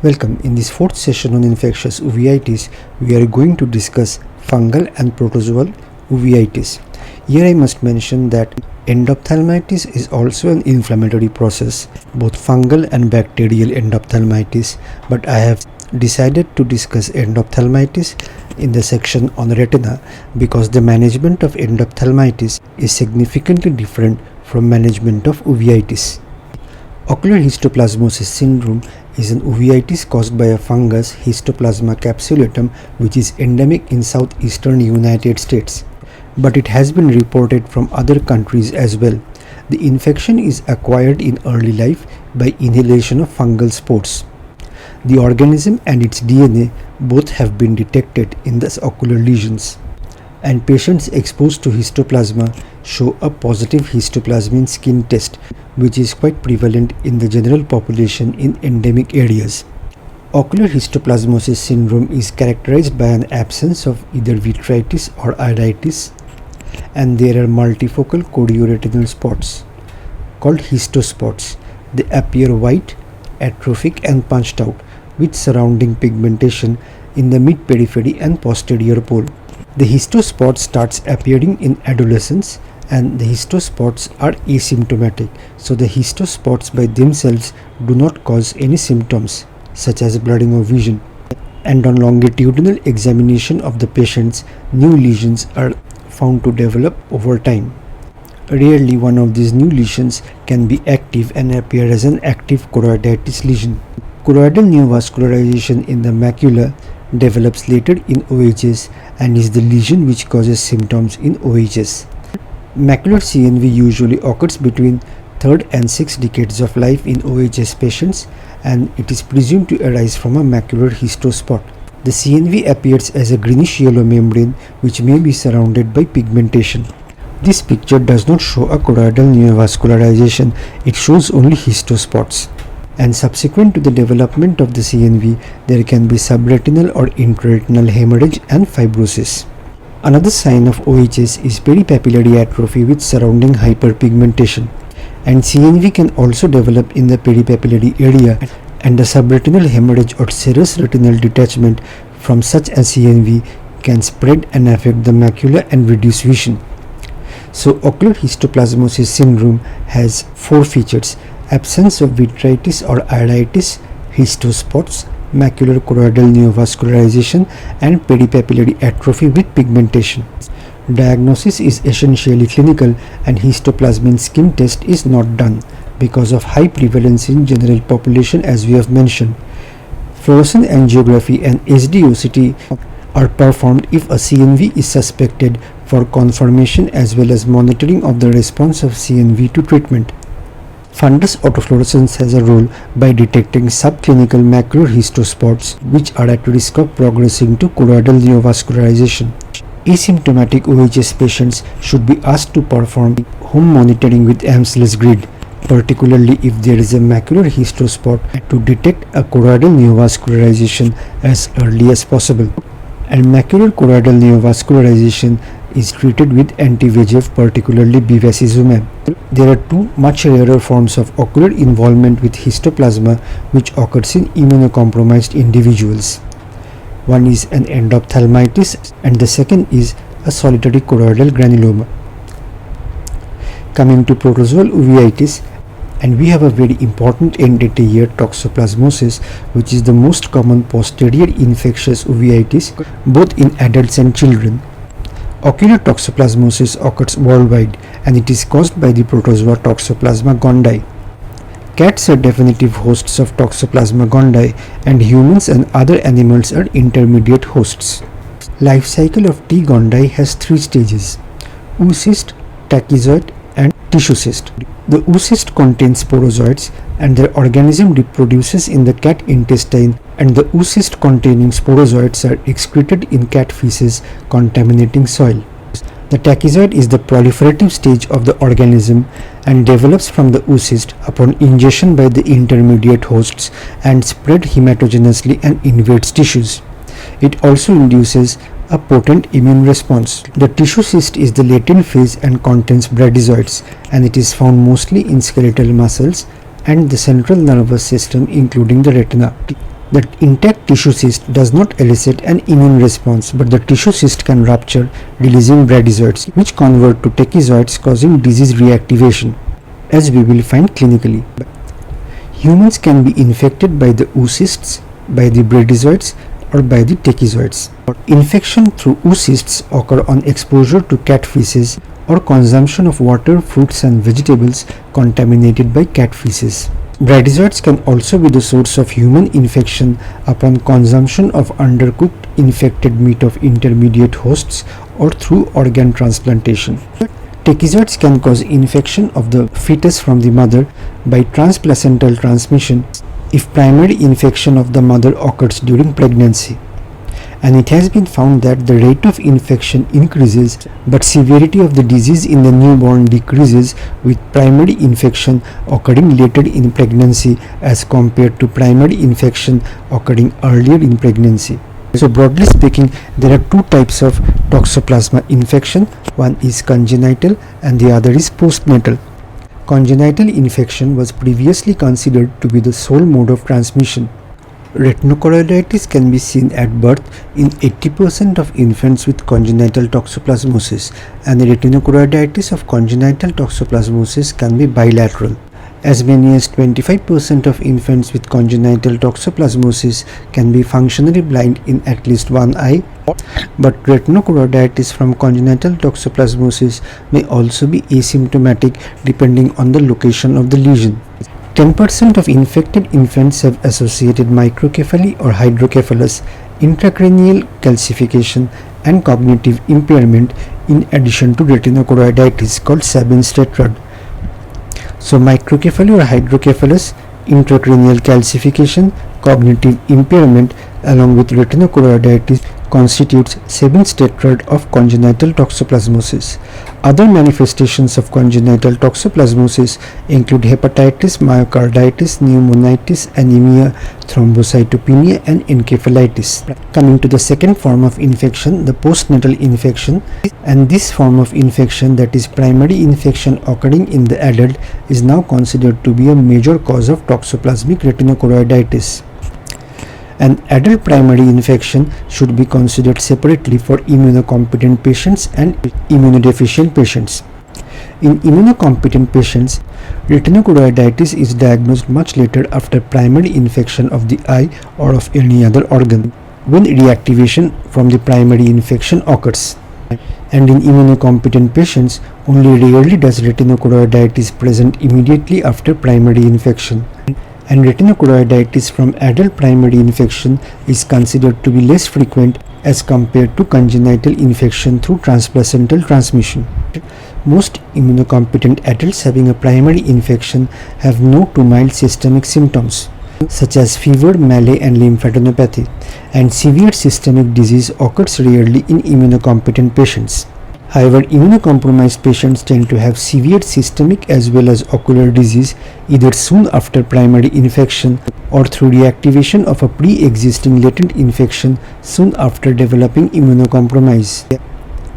Welcome. In this fourth session on infectious uveitis, we are going to discuss fungal and protozoal uveitis. Here I must mention that endophthalmitis is also an inflammatory process, both fungal and bacterial endophthalmitis, but I have decided to discuss endophthalmitis in the section on retina because the management of endophthalmitis is significantly different from management of uveitis. Ocular histoplasmosis syndrome is an uveitis caused by a fungus Histoplasma capsulatum which is endemic in southeastern United States. But it has been reported from other countries as well. The infection is acquired in early life by inhalation of fungal spores. The organism and its DNA both have been detected in the ocular lesions, and patients exposed to histoplasma show a positive histoplasmin skin test, which is quite prevalent in the general population in endemic areas. Ocular histoplasmosis syndrome is characterized by an absence of either vitritis or iritis, and there are multifocal chorioretinal spots called histospots. They appear white, atrophic and punched out with surrounding pigmentation in the mid-periphery and posterior pole. The histospot starts appearing in adolescence, and the histospots are asymptomatic, so the histospots by themselves do not cause any symptoms such as blurring of vision, and on longitudinal examination of the patients, new lesions are found to develop over time. Rarely one of these new lesions can be active and appear as an active choroiditis lesion. Choroidal neovascularization in the macula develops later in OHS and is the lesion which causes symptoms in OHS. Macular CNV usually occurs between 3rd and 6th decades of life in OHS patients, and it is presumed to arise from a macular histospot. The CNV appears as a greenish yellow membrane which may be surrounded by pigmentation. This picture does not show a choroidal neovascularization, it shows only histospots. And subsequent to the development of the CNV, there can be subretinal or intraretinal hemorrhage and fibrosis. Another sign of OHS is peripapillary atrophy with surrounding hyperpigmentation, and CNV can also develop in the peripapillary area, and the subretinal hemorrhage or serous retinal detachment from such a CNV can spread and affect the macula and reduce vision. So ocular histoplasmosis syndrome has 4 features: absence of vitritis or iritis, histospots, macular choroidal neovascularization, and peripapillary atrophy with pigmentation. Diagnosis is essentially clinical, and histoplasmin skin test is not done because of high prevalence in general population as we have mentioned. Fluorescent angiography and HD-OCT are performed if a CNV is suspected for confirmation as well as monitoring of the response of CNV to treatment. Fundus autofluorescence has a role by detecting subclinical macular histospots which are at risk of progressing to choroidal neovascularization. Asymptomatic OHS patients should be asked to perform home monitoring with Amsler's grid, particularly if there is a macular histospot, to detect a choroidal neovascularization as early as possible. And macular choroidal neovascularization is treated with anti-VEGF, particularly bevacizumab. There are 2 much rarer forms of ocular involvement with histoplasma which occurs in immunocompromised individuals. One is an endophthalmitis and the second is a solitary choroidal granuloma. Coming to protozoal uveitis, and we have a very important entity here, Toxoplasmosis, which is the most common posterior infectious uveitis both in adults and children. Ocular toxoplasmosis occurs worldwide, and it is caused by the protozoa Toxoplasma gondii. Cats are definitive hosts of Toxoplasma gondii, and humans and other animals are intermediate hosts. Life cycle of T. gondii has 3 stages: oocyst, tachyzoid, and tissue cyst. The oocyst contains sporozoites, and their organism reproduces in the cat intestine, and the oocyst containing sporozoites are excreted in cat feces, contaminating soil. The tachyzoid is the proliferative stage of the organism and develops from the oocyst upon ingestion by the intermediate hosts and spread hematogenously and invades tissues. It also induces a potent immune response. The tissue cyst is the latent phase and contains bradyzoids, and it is found mostly in skeletal muscles and the central nervous system, including the retina. The intact tissue cyst does not elicit an immune response, but the tissue cyst can rupture, releasing bradyzoids, which convert to tachyzoids, causing disease reactivation, as we will find clinically. Humans can be infected by the oocysts, by the bradyzoids, or by the tachyzoids. Infection through oocysts occur on exposure to cat feces or consumption of water, fruits and vegetables contaminated by cat feces. Bradyzoids can also be the source of human infection upon consumption of undercooked infected meat of intermediate hosts or through organ transplantation. Tachyzoids can cause infection of the fetus from the mother by transplacental transmission if primary infection of the mother occurs during pregnancy. And it has been found that the rate of infection increases but severity of the disease in the newborn decreases with primary infection occurring later in pregnancy as compared to primary infection occurring earlier in pregnancy. So broadly speaking, there are two types of Toxoplasma infection. One is congenital and the other is postnatal. Congenital infection was previously considered to be the sole mode of transmission. Retinochoroiditis can be seen at birth in 80% of infants with congenital toxoplasmosis, and the retinochoroiditis of congenital toxoplasmosis can be bilateral. As many as 25% of infants with congenital toxoplasmosis can be functionally blind in at least one eye, but retinochoroiditis from congenital toxoplasmosis may also be asymptomatic depending on the location of the lesion. 10% of infected infants have associated microcephaly or hydrocephalus, intracranial calcification and cognitive impairment in addition to retinochoroiditis called Sabin's tetrad. So microcephaly or hydrocephalus, intracranial calcification, cognitive impairment along with retinochoroiditis constitutes Sabin's tetrad of congenital toxoplasmosis. Other manifestations of congenital toxoplasmosis include hepatitis, myocarditis, pneumonitis, anemia, thrombocytopenia and encephalitis. Coming to the second form of infection, the postnatal infection, and this form of infection, that is primary infection occurring in the adult, is now considered to be a major cause of toxoplasmic retinochoroiditis. An adult primary infection should be considered separately for immunocompetent patients and immunodeficient patients. In immunocompetent patients, retinochoroiditis is diagnosed much later after primary infection of the eye or of any other organ, when reactivation from the primary infection occurs. And in immunocompetent patients, only rarely does retinochoroiditis present immediately after primary infection. And retinochoroiditis from adult primary infection is considered to be less frequent as compared to congenital infection through transplacental transmission. Most immunocompetent adults having a primary infection have no to mild systemic symptoms such as fever, malaria and lymphadenopathy, and severe systemic disease occurs rarely in immunocompetent patients. However, immunocompromised patients tend to have severe systemic as well as ocular disease either soon after primary infection or through reactivation of a pre-existing latent infection soon after developing immunocompromise.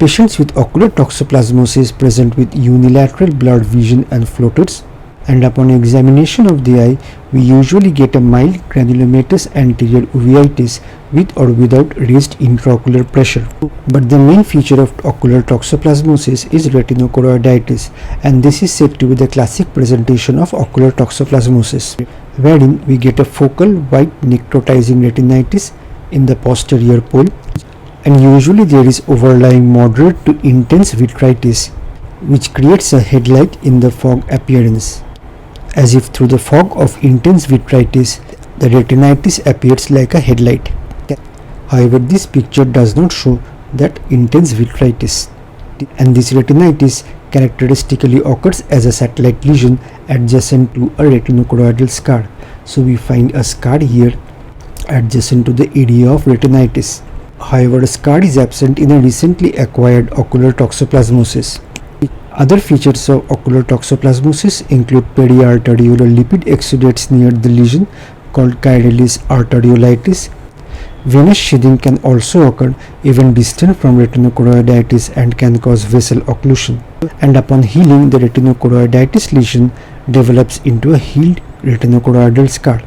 Patients with ocular toxoplasmosis present with unilateral blurred vision and floaters, and upon examination of the eye, we usually get a mild granulomatous anterior uveitis with or without raised intraocular pressure. But the main feature of ocular toxoplasmosis is retinochoroiditis, and this is said to be the classic presentation of ocular toxoplasmosis, wherein we get a focal white necrotizing retinitis in the posterior pole, and usually there is overlying moderate to intense vitritis, which creates a headlight in the fog appearance. As if through the fog of intense vitritis, the retinitis appears like a headlight. However, this picture does not show that intense vitritis, and this retinitis characteristically occurs as a satellite lesion adjacent to a retinochoroidal scar. So we find a scar here adjacent to the area of retinitis. However, a scar is absent in a recently acquired ocular toxoplasmosis. Other features of ocular toxoplasmosis include periarteriolar lipid exudates near the lesion called Giardiasis arteriolitis. Venous sheathing can also occur even distant from retinochoroiditis and can cause vessel occlusion. And upon healing, the retinochoroiditis lesion develops into a healed retinochoroidal scar.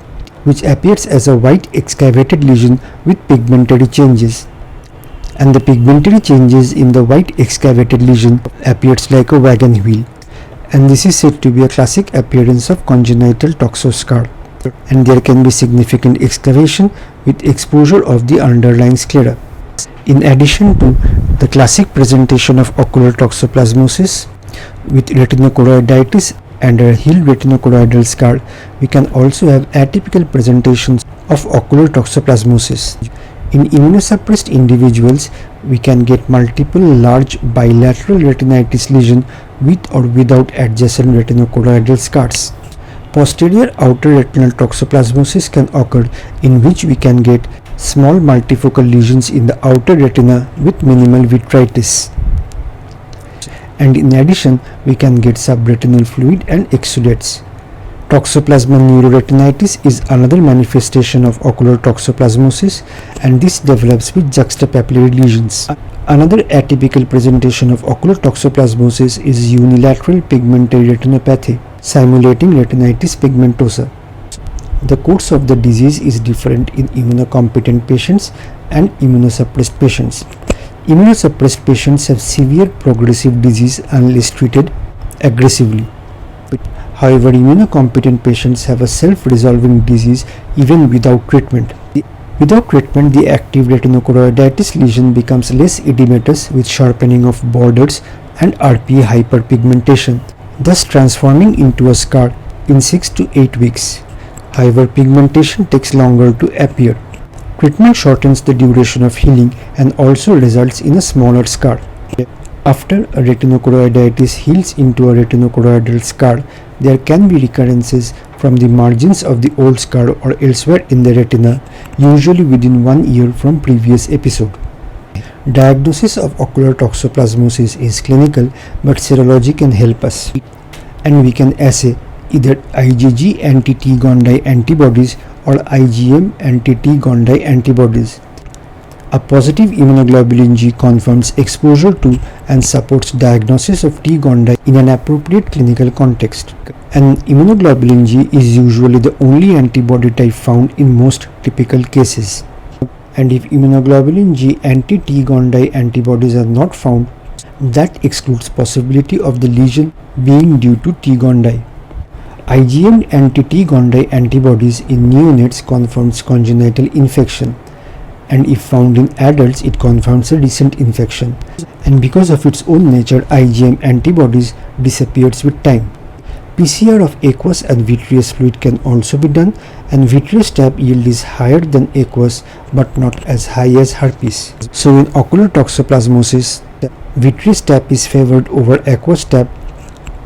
which appears as a white excavated lesion with pigmentary changes. And the pigmentary changes in the white excavated lesion appears like a wagon wheel. And this is said to be a classic appearance of congenital toxoscar. And there can be significant excavation with exposure of the underlying sclera. In addition to the classic presentation of ocular toxoplasmosis with retinochoroiditis and a healed retinochoroidal scar, we can also have atypical presentations of ocular toxoplasmosis. In immunosuppressed individuals, we can get multiple large bilateral retinitis lesion with or without adjacent retinochoroidal scars. Posterior outer retinal toxoplasmosis can occur, in which we can get small multifocal lesions in the outer retina with minimal vitritis. And in addition, we can get subretinal fluid and exudates. Toxoplasma neuroretinitis is another manifestation of ocular toxoplasmosis, and this develops with juxtapapillary lesions. Another atypical presentation of ocular toxoplasmosis is unilateral pigmentary retinopathy, simulating retinitis pigmentosa. The course of the disease is different in immunocompetent patients and immunosuppressed patients. Immunosuppressed patients have severe progressive disease unless treated aggressively. However, immunocompetent patients have a self-resolving disease even without treatment. Without treatment, the active retinochoroiditis lesion becomes less edematous with sharpening of borders and RPE hyperpigmentation, thus transforming into a scar in 6 to 8 weeks. However, pigmentation takes longer to appear. Treatment shortens the duration of healing and also results in a smaller scar. After a retinochoroiditis heals into a retinochoroidal scar, there can be recurrences from the margins of the old scar or elsewhere in the retina, usually within 1 year from previous episode. Diagnosis of ocular toxoplasmosis is clinical, but serology can help us, and we can assay either IgG anti-T Gondi antibodies or IgM anti-T Gondi antibodies. A positive immunoglobulin G confirms exposure to and supports diagnosis of T Gondi in an appropriate clinical context. And immunoglobulin G is usually the only antibody type found in most typical cases. And if immunoglobulin G anti-T Gondi antibodies are not found, that excludes possibility of the lesion being due to T Gondi. IgM anti-T Gondi antibodies in neonates confirms congenital infection, and if found in adults, it confirms a recent infection. And because of its own nature, IgM antibodies disappears with time. PCR of aqueous and vitreous fluid can also be done, and vitreous tab yield is higher than aqueous but not as high as herpes. So in ocular toxoplasmosis, vitreous tab is favored over aqueous tab,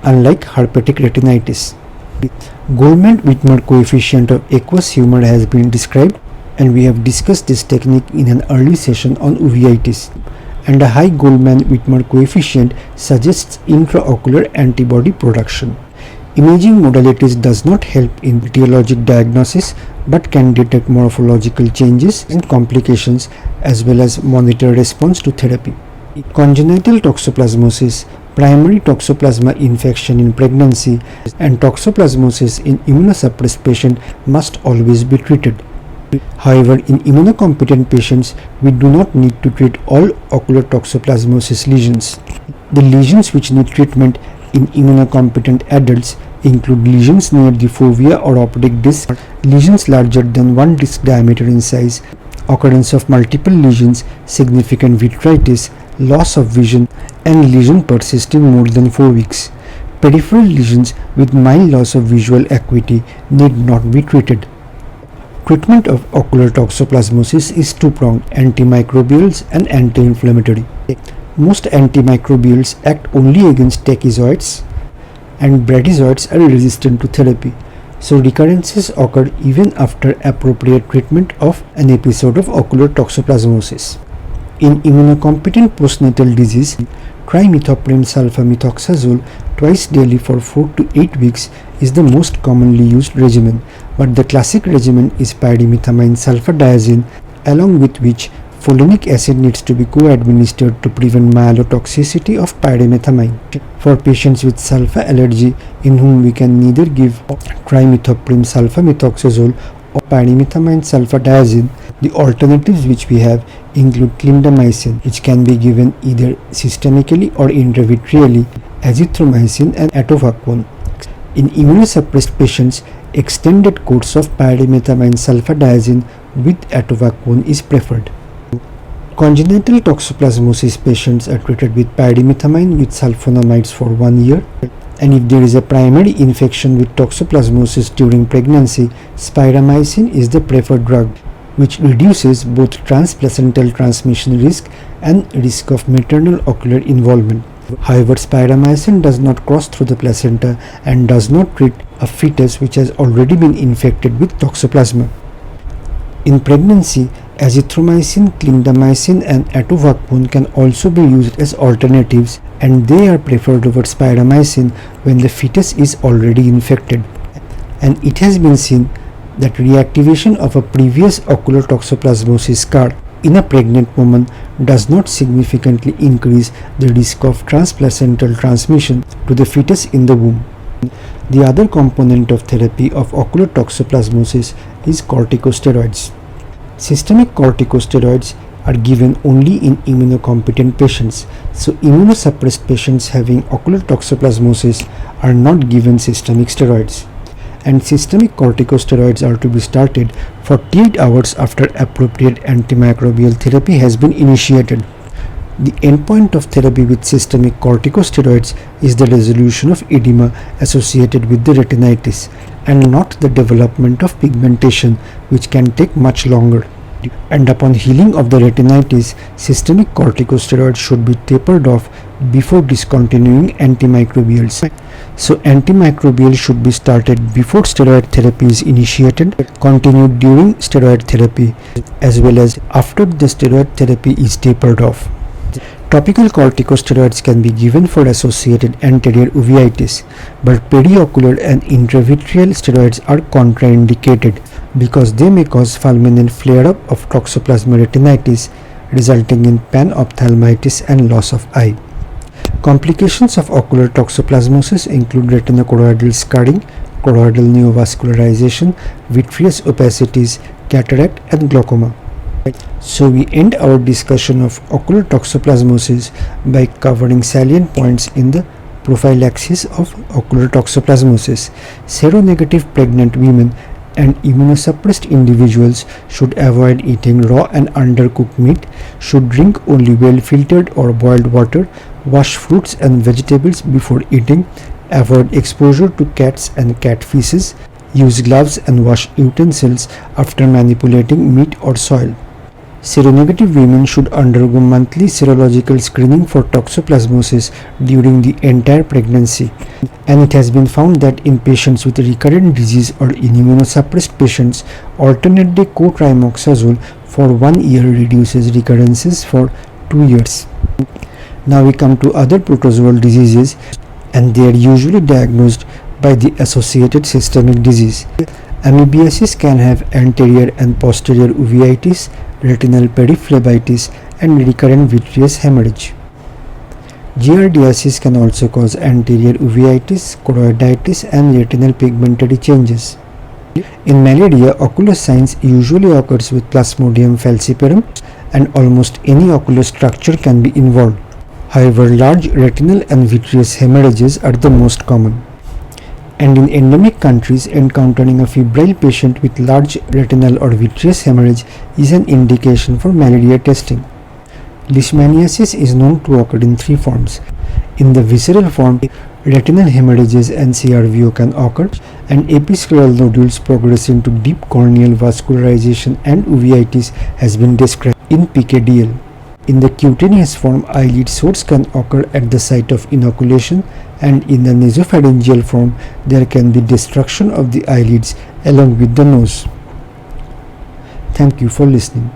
unlike herpetic retinitis. Goldman-Whitmer coefficient of aqueous humor has been described, and we have discussed this technique in an early session on uveitis. And a high Goldman-Whitmer coefficient suggests intraocular antibody production. Imaging modalities does not help in etiologic diagnosis but can detect morphological changes and complications as well as monitor response to therapy. Congenital toxoplasmosis, primary toxoplasma infection in pregnancy, and toxoplasmosis in immunosuppressed patient must always be treated. However, in immunocompetent patients, we do not need to treat all ocular toxoplasmosis lesions. The lesions which need treatment in immunocompetent adults include lesions near the fovea or optic disc, lesions larger than 1 disc diameter in size, occurrence of multiple lesions, significant vitritis, loss of vision, and lesion persisting more than 4 weeks. Peripheral lesions with mild loss of visual acuity need not be treated. Treatment of ocular toxoplasmosis is two-pronged: antimicrobials and anti-inflammatory. Most antimicrobials act only against tachyzoids, and bradyzoids are resistant to therapy, so recurrences occur even after appropriate treatment of an episode of ocular toxoplasmosis. In immunocompetent postnatal disease, trimethoprim sulfamethoxazole twice daily for 4 to 8 weeks is the most commonly used regimen, but the classic regimen is pyrimethamine sulfadiazine, along with which folinic acid needs to be co-administered to prevent myelotoxicity of pyrimethamine. For patients with sulfa allergy, in whom we can neither give trimethoprim sulfamethoxazole or pyrimethamine sulfadiazine. The alternatives which we have include clindamycin, which can be given either systemically or intravitreally, azithromycin and atovaquone. In immunosuppressed patients, extended course of pyrimethamine sulfadiazine with atovaquone is preferred. Congenital toxoplasmosis patients are treated with pyrimethamine with sulfonamides for 1 year, and if there is a primary infection with toxoplasmosis during pregnancy, spiramycin is the preferred drug, which reduces both transplacental transmission risk and risk of maternal ocular involvement. However, spiramycin does not cross through the placenta and does not treat a fetus which has already been infected with toxoplasma. In pregnancy, azithromycin, clindamycin and atovaquone can also be used as alternatives, and they are preferred over spiramycin when the fetus is already infected. And it has been seen that reactivation of a previous ocular toxoplasmosis scar in a pregnant woman does not significantly increase the risk of transplacental transmission to the fetus in the womb. The other component of therapy of ocular toxoplasmosis is corticosteroids. Systemic corticosteroids are given only in immunocompetent patients, so immunosuppressed patients having ocular toxoplasmosis are not given systemic steroids. And systemic corticosteroids are to be started 48 hours after appropriate antimicrobial therapy has been initiated. The endpoint of therapy with systemic corticosteroids is the resolution of edema associated with the retinitis, and not the development of pigmentation, which can take much longer. And upon healing of the retinitis, systemic corticosteroids should be tapered off before discontinuing antimicrobials. So antimicrobial should be started before steroid therapy is initiated, continued during steroid therapy, as well as after the steroid therapy is tapered off. Topical corticosteroids can be given for associated anterior uveitis, but periocular and intravitreal steroids are contraindicated because they may cause fulminant flare-up of toxoplasma retinitis, resulting in panophthalmitis and loss of eye. Complications of ocular toxoplasmosis include retinochoroidal scarring, choroidal neovascularization, vitreous opacities, cataract and glaucoma. So we end our discussion of ocular toxoplasmosis by covering salient points in the prophylaxis of ocular toxoplasmosis. Seronegative pregnant women and immunosuppressed individuals should avoid eating raw and undercooked meat, should drink only well-filtered or boiled water, wash fruits and vegetables before eating, avoid exposure to cats and cat feces, use gloves and wash utensils after manipulating meat or soil. Seronegative women should undergo monthly serological screening for toxoplasmosis during the entire pregnancy, and it has been found that in patients with recurrent disease or in immunosuppressed patients, alternate day cotrimoxazole for 1 year reduces recurrences for 2 years. Now we come to other protozoal diseases, and they are usually diagnosed by the associated systemic disease. Amebiasis can have anterior and posterior uveitis, retinal periphlebitis and recurrent vitreous hemorrhage. Giardiasis can also cause anterior uveitis, choroiditis and retinal pigmentary changes. In malaria, ocular signs usually occurs with Plasmodium falciparum, and almost any ocular structure can be involved. However, large retinal and vitreous hemorrhages are the most common. And in endemic countries, encountering a febrile patient with large retinal or vitreous hemorrhage is an indication for malaria testing. Leishmaniasis is known to occur in 3 forms. In the visceral form, retinal hemorrhages and CRVO can occur, and episcleral nodules progress into deep corneal vascularization and uveitis has been described in PKDL. In the cutaneous form, eyelid sores can occur at the site of inoculation, and in the nasopharyngeal form, there can be destruction of the eyelids along with the nose. Thank you for listening.